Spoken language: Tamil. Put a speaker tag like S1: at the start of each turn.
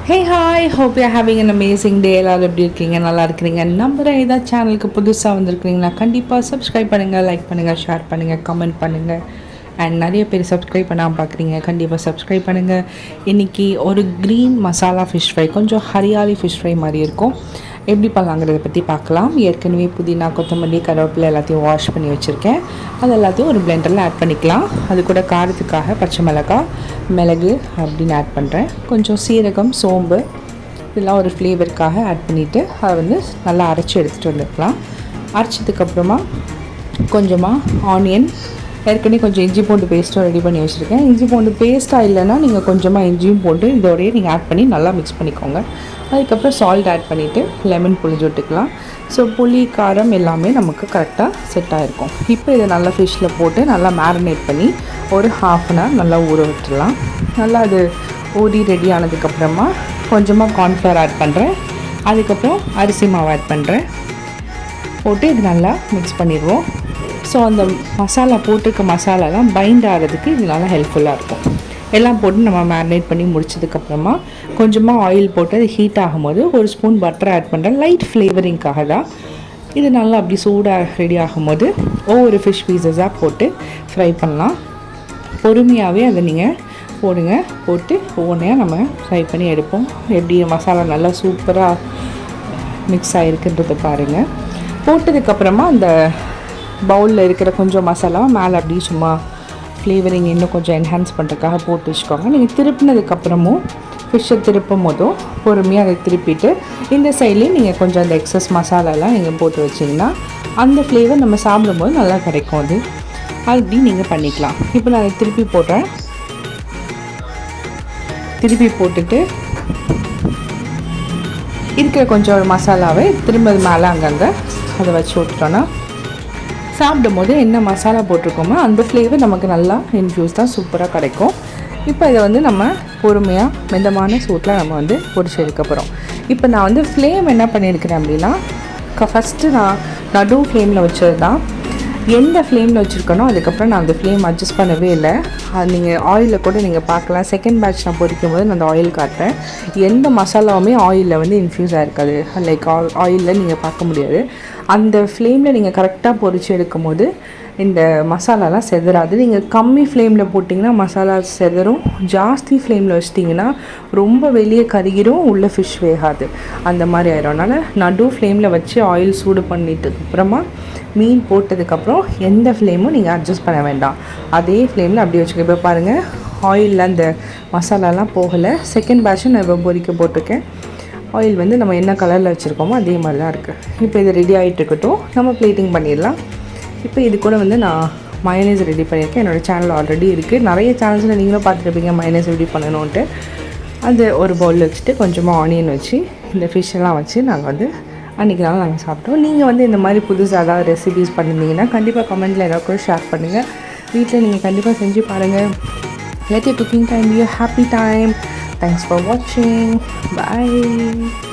S1: Hey hi, hope you're having an amazing day. எல்லாரும் எப்படி இருக்கீங்க? நல்லா இருக்கிறீங்க நம்புகிறேன். ஏதாவது சேனலுக்கு புதுசாக வந்திருக்கிறீங்களா கண்டிப்பாக சப்ஸ்கிரைப் பண்ணுங்கள், லைக் பண்ணுங்கள், ஷேர் பண்ணுங்கள், கமெண்ட் பண்ணுங்கள். அண்ட் நிறைய பேர் சப்ஸ்கிரைப் பண்ணாமல் பார்க்குறீங்க, கண்டிப்பாக சப்ஸ்கிரைப் பண்ணுங்கள். இன்றைக்கி ஒரு க்ரீன் மசாலா ஃபிஷ் ஃப்ரை, கொஞ்சம் ஹரியாலி ஃபிஷ் ஃப்ரை மாதிரி இருக்கும். எப்படி பண்ணலாங்கிறத பற்றி பார்க்கலாம். ஏற்கனவே புதினா, கொத்தமல்லி, கருவேப்பிலை எல்லாத்தையும் வாஷ் பண்ணி வச்சுருக்கேன். அது எல்லாத்தையும் ஒரு பிளெண்டரில் ஆட் பண்ணிக்கலாம். அது கூட காரத்துக்காக பச்சை மிளகாய், மிளகு அப்படின்னு ஆட் பண்ணுறேன். கொஞ்சம் சீரகம், சோம்பு இதெல்லாம் ஒரு ஃப்ளேவருக்காக ஆட் பண்ணிவிட்டு அதை வந்து நல்லா அரைச்சி எடுத்துகிட்டு வந்துக்கலாம். அரைச்சதுக்கப்புறமா கொஞ்சமாக ஆனியன், ஏற்கனவே கொஞ்சம் இஞ்சி பூண்டு பேஸ்ட்டும் ரெடி பண்ணி வச்சுருக்கேன். இஞ்சி பூண்டு பேஸ்ட்டாக இல்லைன்னா நீங்கள் கொஞ்சமாக இஞ்சியும் போட்டு இதோடையே நீங்கள் ஆட் பண்ணி நல்லா மிக்ஸ் பண்ணிக்கோங்க. அதுக்கப்புறம் சால்ட் ஆட் பண்ணிவிட்டு லெமன் புளிஞ்சு விட்டுக்கலாம். ஸோ புளி, காரம் எல்லாமே நமக்கு கரெக்டாக செட் ஆகிருக்கும். இப்போ இதை நல்லா ஃபிஷ்ஷில் போட்டு நல்லா மேரினேட் பண்ணி ஒரு ½ அன் ஹவர் நல்லா ஊற விட்டுடலாம். நல்லா அது ஊறி ரெடி ஆனதுக்கப்புறமா கொஞ்சமாக கார்ன்ஃப்ளவர் ஆட் பண்ணுறேன். அதுக்கப்புறம் அரிசி மாவு ஆட் பண்ணுறேன். போட்டு இது நல்லா மிக்ஸ் பண்ணிடுவோம். ஸோ அந்த மசாலா போட்டிருக்க மசாலாலாம் பைண்ட் ஆகிறதுக்கு இது நல்லா ஹெல்ப்ஃபுல்லாக இருக்கும். எல்லாம் போட்டு நம்ம மேரினேட் பண்ணி முடிச்சதுக்கப்புறமா கொஞ்சமாக ஆயில் போட்டு அது ஹீட் ஆகும்போது ஒரு ஸ்பூன் பட்டர் ஆட் பண்ணுறேன். லைட் ஃப்ளேவரிங்காக தான். இது நல்லா அப்படி சூடாக ரெடி ஆகும்போது ஒவ்வொரு ஃபிஷ் பீசஸாக போட்டு ஃப்ரை பண்ணலாம். பொறுமையாகவே அதை நீங்கள் போடுங்க. போட்டு ஒவ்வொன்றையாக நம்ம ஃப்ரை பண்ணி எடுப்போம். எப்படி மசாலா நல்லா சூப்பராக மிக்ஸ் ஆகிருக்குன்றதை பாருங்கள். போட்டதுக்கப்புறமா அந்த பவுலில் இருக்கிற கொஞ்சம் மசாலா மேலே அப்படி சும்மா ஃப்ளேவரிங் இன்னும் கொஞ்சம் என்ஹான்ஸ் பண்ணுறதுக்காக போட்டு வச்சுக்கோங்க. நீங்கள் திருப்பினதுக்கப்புறமும் ஃபிஷ்ஷை திருப்பும் போதும் பொறுமையாக அதை திருப்பிட்டு இந்த சைட்லேயும் நீங்கள் கொஞ்சம் அந்த எக்ஸஸ் மசாலாலாம் நீங்கள் போட்டு வச்சிங்கன்னா அந்த ஃப்ளேவர் நம்ம சாப்பிடும்போது நல்லா கிடைக்கும். அது அப்படி நீங்கள் பண்ணிக்கலாம். இப்போ நான் அதை திருப்பி போடுறேன். திருப்பி போட்டுட்டு இருக்கிற கொஞ்சம் மசாலாவை திரும்ப மேலே அங்கங்கே அதை வச்சு விட்டுட்டோன்னா சாப்பிடும் போது என்ன மசாலா போட்டிருக்கோமோ அந்த ஃப்ளேவர் நமக்கு நல்லா இன்ஃப்யூஸ் தான் சூப்பராக கிடைக்கும். இப்போ இதை வந்து நம்ம பொறுமையாக மிதமான சூட்டில் நம்ம வந்து பொரிச்சு எடுக்கப்புறோம். இப்போ நான் வந்து ஃப்ளேம் என்ன பண்ணியிருக்கிறேன் அப்படின்னா ஃபஸ்ட்டு நான் நடு ஃப்ளேமில் வச்சது தான். எந்த ஃப்ளேமில் வச்சுருக்கனோ அதுக்கப்புறம் நான் அந்த ஃப்ளேம் அட்ஜஸ்ட் பண்ணவே இல்லை. அது நீங்கள் ஆயிலில் கூட நீங்கள் பார்க்கலாம். செகண்ட் பேட்ச் நான் பொரிக்கும் போது நான் அந்த ஆயில் காட்டுறேன். எந்த மசாலாவுமே ஆயிலில் வந்து இன்ஃப்யூஸ் ஆகிருக்காது. லைக் ஆயிலில் நீங்கள் பார்க்க முடியாது. அந்த ஃப்ளேமில் நீங்கள் கரெக்டாக பொரிச்சு எடுக்கும் போது இந்த மசாலாலாம் செதறாது. நீங்கள் கம்மி ஃப்ளேமில் போட்டிங்கன்னா மசாலா செதறும். ஜாஸ்தி ஃப்ளேமில் வச்சிட்டிங்கன்னா ரொம்ப வெளியே கருகிரும், உள்ள ஃபிஷ் வேகாது. அந்த மாதிரி ஆயிரும். அதனால் நடு ஃப்ளேமில் வச்சு ஆயில் சூடு பண்ணிட்டதுக்கப்புறமா மீன் போட்டதுக்கப்புறம் எந்த ஃப்ளேமும் நீங்கள் அட்ஜஸ்ட் பண்ண வேண்டாம். அதே ஃப்ளேமில் அப்படியே வச்சுக்க. இப்போ பாருங்கள், ஆயிலில் அந்த மசாலாலாம் போகலை. செகண்ட் பேட்சும் நான் இப்போ பொரிக்க போட்டிருக்கேன். ஆயில் வந்து நம்ம என்ன கலரில் வச்சுருக்கோமோ அதே மாதிரி தான் இருக்குது. இப்போ இது ரெடி ஆகிட்டு இருக்கட்டும், நம்ம பிளேட்டிங் பண்ணிடலாம். இப்போ இது கூட வந்து நான் மயோனைஸ் ரெடி பண்ணியிருக்கேன். என்னோடய சேனல் ஆல்ரெடி இருக்குது. நிறைய சேனல்ஸில் நீங்களும் பார்த்துருப்பீங்க மயோனைஸ் ரெடி பண்ணணுன்ட்டு. அது ஒரு பவுலில் வச்சுட்டு கொஞ்சமாக ஆனியன் வச்சு இந்த ஃபிஷ்ஷெல்லாம் வச்சு நாங்கள் வந்து அன்றைக்கி நாங்கள் சாப்பிட்டோம். நீங்கள் வந்து இந்த மாதிரி புதுசாக ஏதாவது ரெசிபீஸ் பண்ணியிருந்தீங்கன்னா கண்டிப்பாக கமெண்ட்டில் ஏதாவது கூட ஷேர் பண்ணுங்கள். வீட்டில் நீங்கள் கண்டிப்பாக செஞ்சு பாருங்கள். Let your cooking time be a happy time. Thanks for watching. Bye.